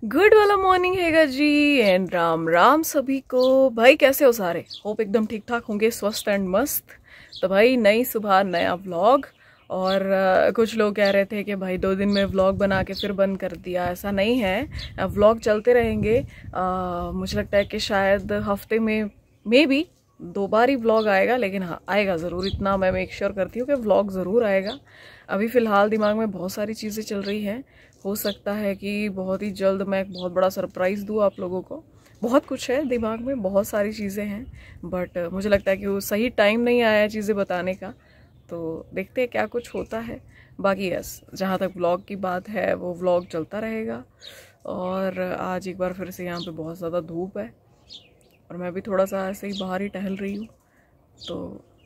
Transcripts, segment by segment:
Good वाला morning हैगा जी and Ram Ram सभी को। भाई कैसे हो सारे? होप एकदम ठीक ठाक होंगे, स्वस्थ एंड मस्त। तो भाई नई सुबह नया व्लॉग। और कुछ लोग कह रहे थे कि भाई 2 दिन में व्लॉग बना के फिर बंद कर दिया। ऐसा नहीं है, व्लॉग चलते रहेंगे। मुझे लगता है कि शायद हफ्ते में may be 2 bar he vlog आएगा, लेकिन हाँ आएगा ज़रूर, इतना मैं मेक श्योर करती हूँ कि व्लॉग ज़रूर आएगा। अभी फ़िलहाल दिमाग में बहुत सारी चीज़ें चल रही हैं। हो सकता है कि बहुत ही जल्द मैं एक बहुत बड़ा सरप्राइज़ दूँ आप लोगों को। बहुत कुछ है दिमाग में, बहुत सारी चीज़ें हैं, बट मुझे लगता है कि वो सही टाइम नहीं आया है चीज़ें बताने का। तो देखते हैं क्या कुछ होता है। बाकी यस, जहाँ तक व्लॉग की बात है वो व्लॉग चलता रहेगा। और आज एक बार फिर से यहाँ पे बहुत ज़्यादा धूप है और मैं भी थोड़ा सा ऐसे ही बाहर ही टहल रही हूँ। तो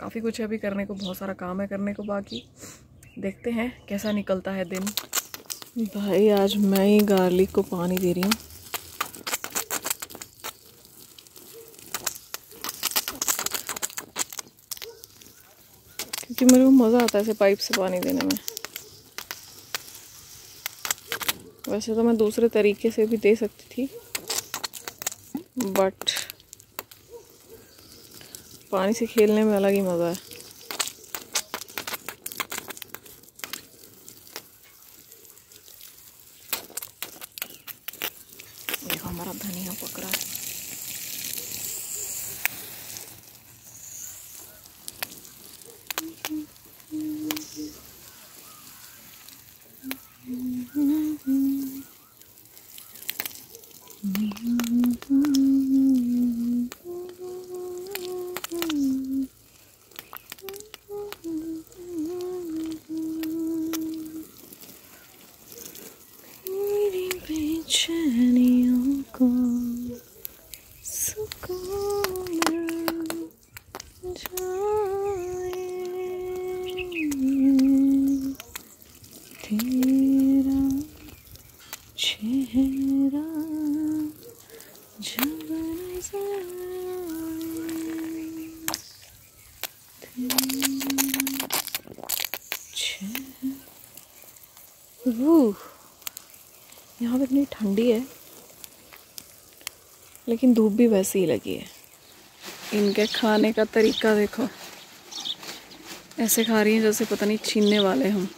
काफ़ी कुछ है अभी करने को, बहुत सारा काम है करने को बाकी। देखते हैं कैसा निकलता है दिन। भाई आज मैं ही गार्लिक को पानी दे रही हूँ। क्योंकि मेरे को मज़ा आता है ऐसे पाइप से पानी देने में। वैसे तो मैं दूसरे तरीके से भी दे सकती थी, बट पानी से खेलने में अलग ही मज़ा है। देखो हमारा धनिया पक रहा है। यहाँ पे इतनी ठंडी है, लेकिन धूप भी वैसी ही लगी है। इनके खाने का तरीका देखो, ऐसे खा रही हैं जैसे पता नहीं छीनने वाले हम।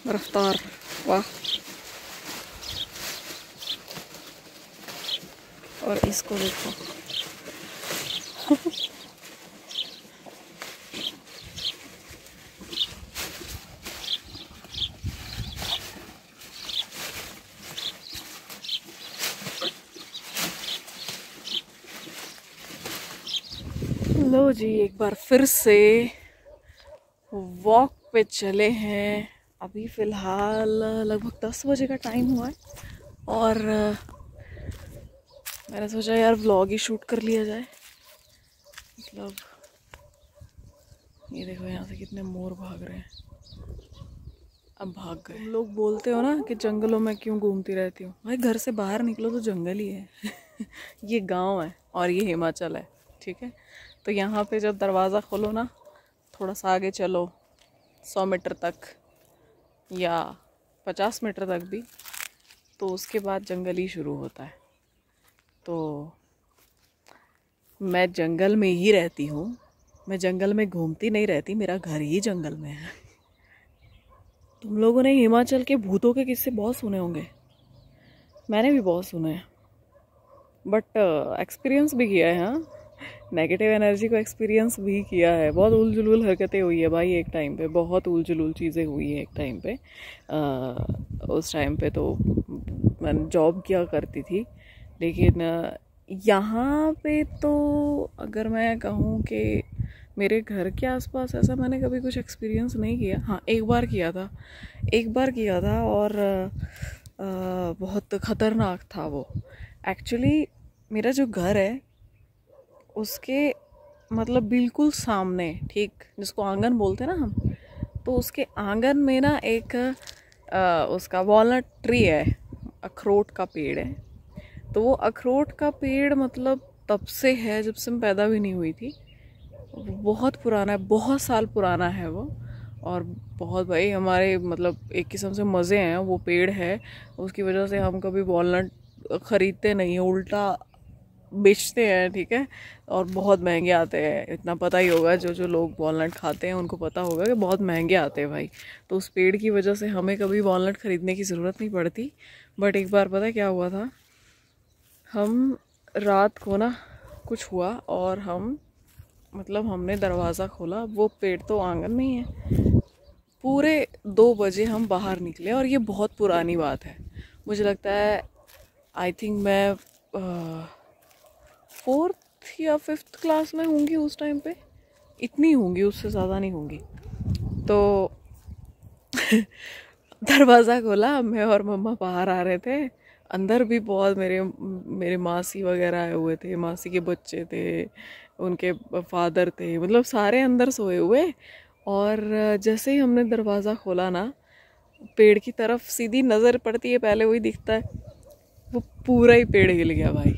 रफ्तार, वाह। और इसको देखो लो जी, एक बार फिर से वॉक पे चले हैं। अभी फ़िलहाल लगभग 10 बजे का टाइम हुआ है और मैंने सोचा यार व्लॉग ही शूट कर लिया जाए। मतलब ये देखो यहाँ से कितने मोर भाग रहे हैं। अब भाग गए। लोग बोलते हो ना कि जंगलों में क्यों घूमती रहती हूँ। भाई घर से बाहर निकलो तो जंगल ही है। ये गांव है और ये हिमाचल है, ठीक है। तो यहाँ पे जब दरवाज़ा खोलो ना, थोड़ा सा आगे चलो 100 मीटर तक या 50 मीटर तक भी, तो उसके बाद जंगल ही शुरू होता है। तो मैं जंगल में ही रहती हूँ, मैं जंगल में घूमती नहीं रहती, मेरा घर ही जंगल में है। तुम लोगों ने हिमाचल के भूतों के किस्से बहुत सुने होंगे, मैंने भी बहुत सुने हैं, बट एक्सपीरियंस भी किया है। हाँ, नेगेटिव एनर्जी को एक्सपीरियंस भी किया है। बहुत उल जुलूल हरकतें हुई है भाई एक टाइम पे, बहुत उल जुलूल चीज़ें हुई है एक टाइम पे। उस टाइम पे तो मैं जॉब किया करती थी, लेकिन यहाँ पे तो अगर मैं कहूँ कि मेरे घर के आसपास ऐसा मैंने कभी कुछ एक्सपीरियंस नहीं किया। हाँ एक बार किया था और बहुत ख़तरनाक था वो। एक्चुअली मेरा जो घर है उसके मतलब बिल्कुल सामने, ठीक जिसको आंगन बोलते हैं ना हम, तो उसके आंगन में ना एक उसका वॉलनट ट्री है, अखरोट का पेड़ है। तो वो अखरोट का पेड़ मतलब तब से है जब से मैं पैदा भी नहीं हुई थी। बहुत पुराना है, बहुत साल पुराना है वो। और बहुत भाई हमारे मतलब एक किस्म से मज़े हैं। वो पेड़ है, उसकी वजह से हम कभी वॉलनट ख़रीदते नहीं हैं, उल्टा बेचते हैं, ठीक है। और बहुत महंगे आते हैं, इतना पता ही होगा, जो जो लोग वॉलनट खाते हैं उनको पता होगा कि बहुत महंगे आते हैं भाई। तो उस पेड़ की वजह से हमें कभी वॉलनट ख़रीदने की ज़रूरत नहीं पड़ती। बट एक बार पता है क्या हुआ था, हम रात को ना कुछ हुआ और हम मतलब हमने दरवाज़ा खोला, वो पेड़ तो आंगन में ही है। पूरे 2 बजे हम बाहर निकले, और ये बहुत पुरानी बात है, मुझे लगता है आई थिंक मैं 4th या 5th क्लास में होंगी उस टाइम पे, इतनी होंगी, उससे ज़्यादा नहीं होंगी। तो दरवाज़ा खोला, मैं और मम्मा बाहर आ रहे थे, अंदर भी बहुत मेरे मासी वगैरह आए हुए थे, मासी के बच्चे थे, उनके फादर थे, मतलब सारे अंदर सोए हुए। और जैसे ही हमने दरवाज़ा खोला ना, पेड़ की तरफ सीधी नज़र पड़ती है, पहले वही दिखता है, वो पूरा ही पेड़ हिल गया भाई।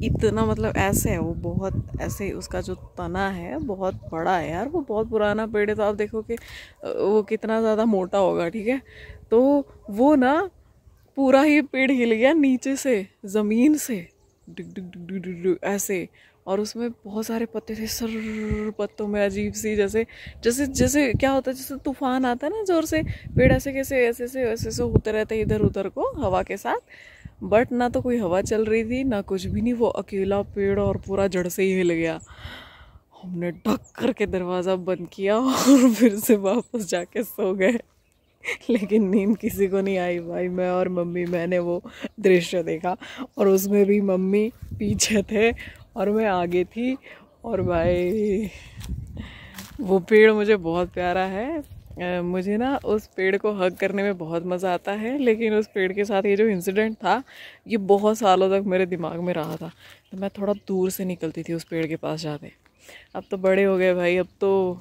इतना मतलब ऐसे है वो, बहुत ऐसे, उसका जो तना है बहुत बड़ा है यार, वो बहुत पुराना पेड़ है। तो आप देखो कि वो कितना ज़्यादा मोटा होगा, ठीक है। तो वो ना पूरा ही पेड़ हिल गया नीचे से, ज़मीन से, डिग डिग डिग डिग डिग डिग ऐसे। और उसमें बहुत सारे पत्ते थे, सर पत्तों में अजीब सी, जैसे जैसे जैसे क्या होता है, जैसे तूफान आता है ना जोर से, पेड़ ऐसे कैसे ऐसे से ऐसे से होते रहते हैं इधर उधर को हवा के साथ। बट ना तो कोई हवा चल रही थी ना कुछ भी नहीं, वो अकेला पेड़ और पूरा जड़ से ही हिल गया। हमने ढक करके दरवाज़ा बंद किया और फिर से वापस जाके सो गए। लेकिन नींद किसी को नहीं आई भाई, मैं और मम्मी, मैंने वो दृश्य देखा, और उसमें भी मम्मी पीछे थे और मैं आगे थी। और भाई वो पेड़ मुझे बहुत प्यारा है, मुझे ना उस पेड़ को हग करने में बहुत मज़ा आता है। लेकिन उस पेड़ के साथ ये जो इंसिडेंट था, ये बहुत सालों तक मेरे दिमाग में रहा था। तो मैं थोड़ा दूर से निकलती थी उस पेड़ के पास जाते। अब तो बड़े हो गए भाई, अब तो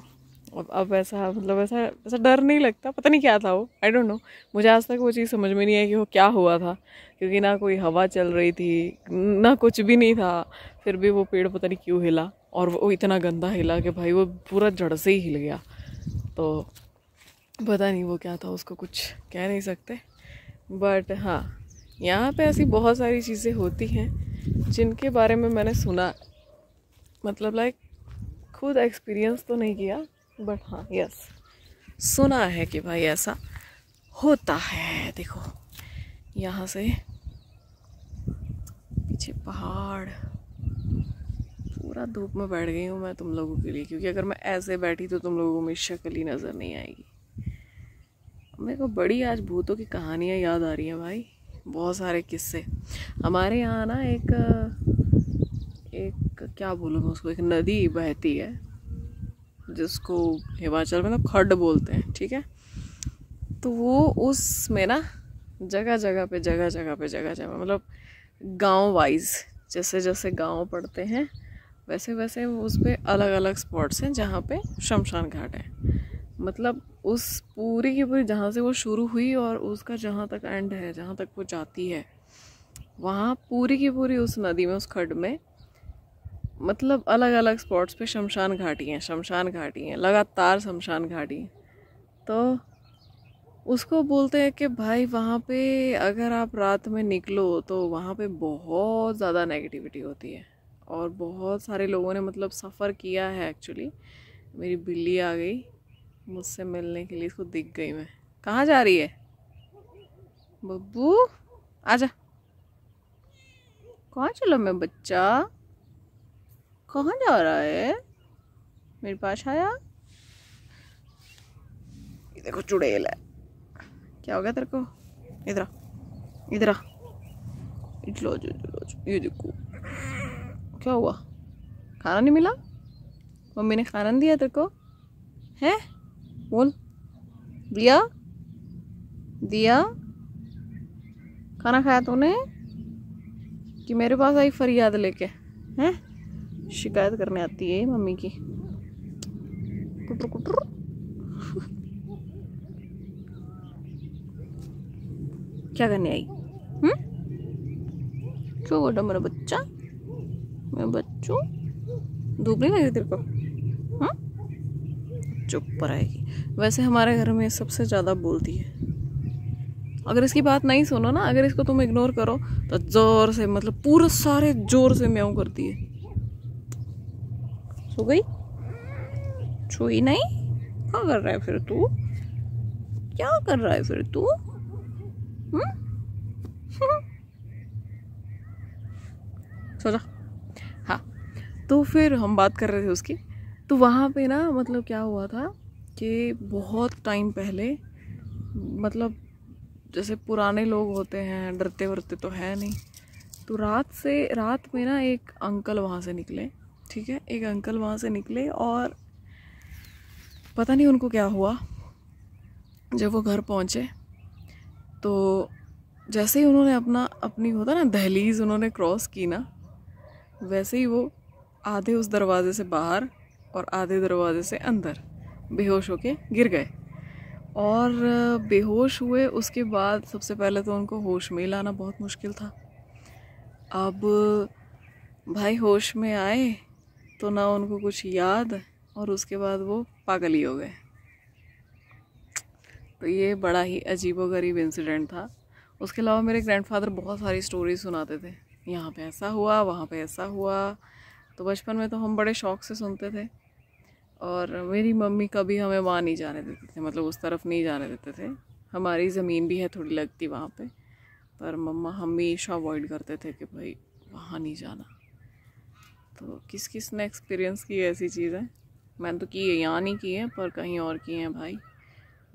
अब ऐसा मतलब ऐसा ऐसा डर नहीं लगता। पता नहीं क्या था वो, आई डोंट नो, मुझे आज तक वो चीज़ समझ में नहीं आई कि वो क्या हुआ था, क्योंकि ना कोई हवा चल रही थी ना कुछ भी नहीं था। फिर भी वो पेड़ पता नहीं क्यों हिला, और वो इतना गंदा हिला कि भाई वो पूरा जड़ से ही हिल गया। तो पता नहीं वो क्या था, उसको कुछ कह नहीं सकते। बट हाँ, यहाँ पे ऐसी बहुत सारी चीज़ें होती हैं जिनके बारे में मैंने सुना, मतलब लाइक खुद एक्सपीरियंस तो नहीं किया, बट हाँ यस, सुना है कि भाई ऐसा होता है। देखो यहाँ से पीछे पहाड़, पूरा धूप में बैठ गई हूँ मैं तुम लोगों के लिए, क्योंकि अगर मैं ऐसे बैठी तो तुम लोगों को मेरी शक्ल ही नज़र नहीं आएगी। मेरे को बड़ी आज भूतों की कहानियाँ याद आ रही हैं भाई, बहुत सारे किस्से। हमारे यहाँ ना एक क्या बोलूँ मैं उसको, एक नदी बहती है जिसको हिमाचल में ना खड्ड बोलते हैं, ठीक है। तो वो उसमें ना जगह जगह पे मतलब गांव वाइज, जैसे जैसे गांव पड़ते हैं वैसे वैसे उस पे अलग अलग स्पॉट्स हैं जहाँ पे शमशान घाट है। मतलब उस पूरी की पूरी जहाँ से वो शुरू हुई और उसका जहाँ तक एंड है, जहाँ तक वो जाती है, वहाँ पूरी की पूरी उस नदी में, उस खड्ड में, मतलब अलग अलग स्पॉट्स पे शमशान घाटी हैं, लगातार शमशान घाटी। तो उसको बोलते हैं कि भाई वहाँ पे अगर आप रात में निकलो तो वहाँ पे बहुत ज़्यादा नेगेटिविटी होती है। और बहुत सारे लोगों ने मतलब सफ़र किया है एक्चुअली। मेरी बिल्ली आ गई मुझसे मिलने के लिए, इसको दिख गई मैं। कहाँ जा रही है बब्बू, आजा। कहाँ चलो मैं बच्चा, कहाँ जा रहा है, मेरे पास आया। ये देखो चुड़ैल है, क्या हो गया तेरे को, इधर आ, इधर आ, लो ये देखो क्या हुआ, खाना नहीं मिला, मम्मी ने खाना नहीं दिया तेरे को, है? बोल, दिया दिया खाना खाया तूने कि मेरे पास आई फरियाद लेके, हैं? शिकायत करने आती है मम्मी की, कुटर कुटर। क्या करने आई? क्यों बेटा मेरा बच्चा, मैं बच्चू, धूप नहीं लगी तेरे को? चुप पर आएगी। वैसे हमारे घर में सबसे ज़्यादा बोलती है। अगर इसकी बात नहीं सुनो ना, अगर इसको तुम इग्नोर करो तो जोर से, मतलब पूरे सारे जोर से म्याऊं करती है। सो गई? सोई नहीं? क्या कर रहा है फिर तू? क्या कर रहा है फिर तू? सो जा। हाँ, तो फिर हम बात कर रहे थे उसकी। तो वहाँ पे ना मतलब क्या हुआ था कि बहुत टाइम पहले, मतलब जैसे पुराने लोग होते हैं, डरते वरते तो है नहीं। तो रात में ना एक अंकल वहाँ से निकले, ठीक है, एक अंकल वहाँ से निकले और पता नहीं उनको क्या हुआ। जब वो घर पहुँचे तो जैसे ही उन्होंने अपनी होता ना दहलीज उन्होंने क्रॉस की ना, वैसे ही वो आधे उस दरवाजे से बाहर और आधे दरवाजे से अंदर बेहोश होके गिर गए। और बेहोश हुए उसके बाद सबसे पहले तो उनको होश में लाना बहुत मुश्किल था। अब भाई होश में आए तो ना उनको कुछ याद, और उसके बाद वो पागल ही हो गए। तो ये बड़ा ही अजीबोगरीब इंसिडेंट था। उसके अलावा मेरे ग्रैंडफादर बहुत सारी स्टोरी सुनाते थे, यहाँ पे ऐसा हुआ, वहाँ पे ऐसा हुआ। तो बचपन में तो हम बड़े शौक़ से सुनते थे। और मेरी मम्मी कभी हमें वहाँ नहीं जाने देते थे, मतलब उस तरफ नहीं जाने देते थे। हमारी ज़मीन भी है थोड़ी लगती वहाँ पे, पर मम्मा हमेशा अवॉइड करते थे कि भाई वहाँ नहीं जाना। तो किस किस ने एक्सपीरियंस की ऐसी चीज़ें? मैंने तो की है, यहाँ नहीं की है पर कहीं और की हैं भाई।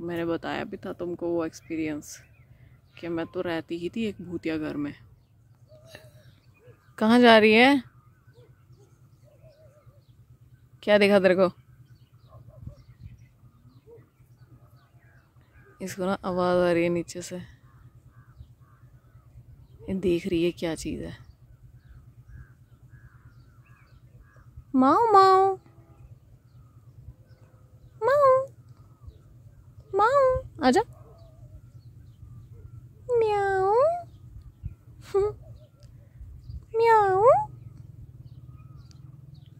मैंने बताया भी था तुमको वो एक्सपीरियंस कि मैं तो रहती ही थी एक भूतिया घर में। कहाँ जा रही है? क्या देखा तेरे को? इसको ना आवाज़ आ रही है नीचे से, ये देख रही है क्या चीज़ है। माऊ माऊ माऊ माऊ, आजा। म्याऊ म्याऊ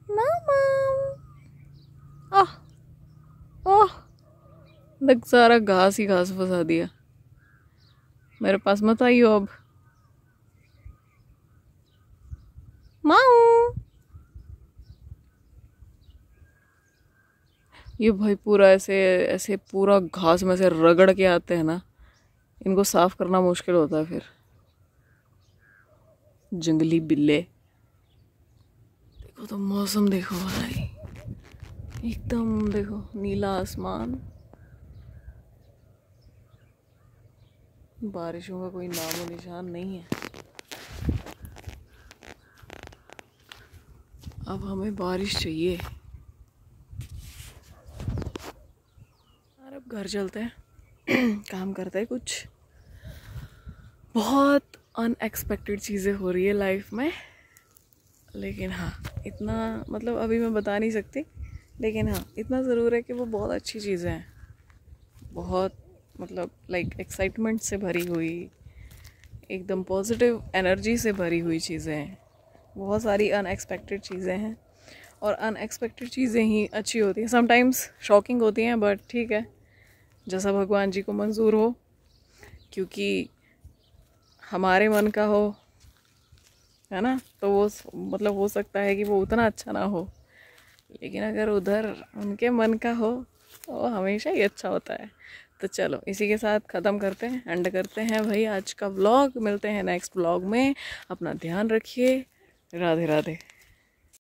मामा। आह ओह, देख सारा घास ही घास फंसा दिया। मेरे पास मत आइयो अब। माऊ, ये भाई पूरा ऐसे ऐसे पूरा घास में से रगड़ के आते हैं ना, इनको साफ करना मुश्किल होता है फिर। जंगली बिल्ले। देखो तो मौसम देखो भाई, एकदम देखो नीला आसमान, बारिशों का कोई नामो निशान नहीं है। अब हमें बारिश चाहिए। और अब घर चलते हैं काम करते हैं कुछ। बहुत अनएक्सपेक्टेड चीज़ें हो रही है लाइफ में, लेकिन हाँ इतना, मतलब अभी मैं बता नहीं सकती, लेकिन हाँ इतना ज़रूर है कि वो बहुत अच्छी चीज़ें हैं। बहुत मतलब लाइक एक्साइटमेंट से भरी हुई, एकदम पॉजिटिव एनर्जी से भरी हुई चीज़ें हैं। बहुत सारी अनएक्सपेक्टेड चीज़ें हैं, और अनएक्सपेक्टेड चीज़ें ही अच्छी होती हैं। समटाइम्स शॉकिंग होती हैं, बट ठीक है, जैसा भगवान जी को मंजूर हो। क्योंकि हमारे मन का हो, है ना, तो वो मतलब हो सकता है कि वो उतना अच्छा ना हो, लेकिन अगर उधर उनके मन का हो तो वो हमेशा ही अच्छा होता है। तो चलो इसी के साथ ख़त्म करते हैं, एंड करते हैं भाई आज का व्लॉग। मिलते हैं नेक्स्ट व्लॉग में, अपना ध्यान रखिए। राधे राधे।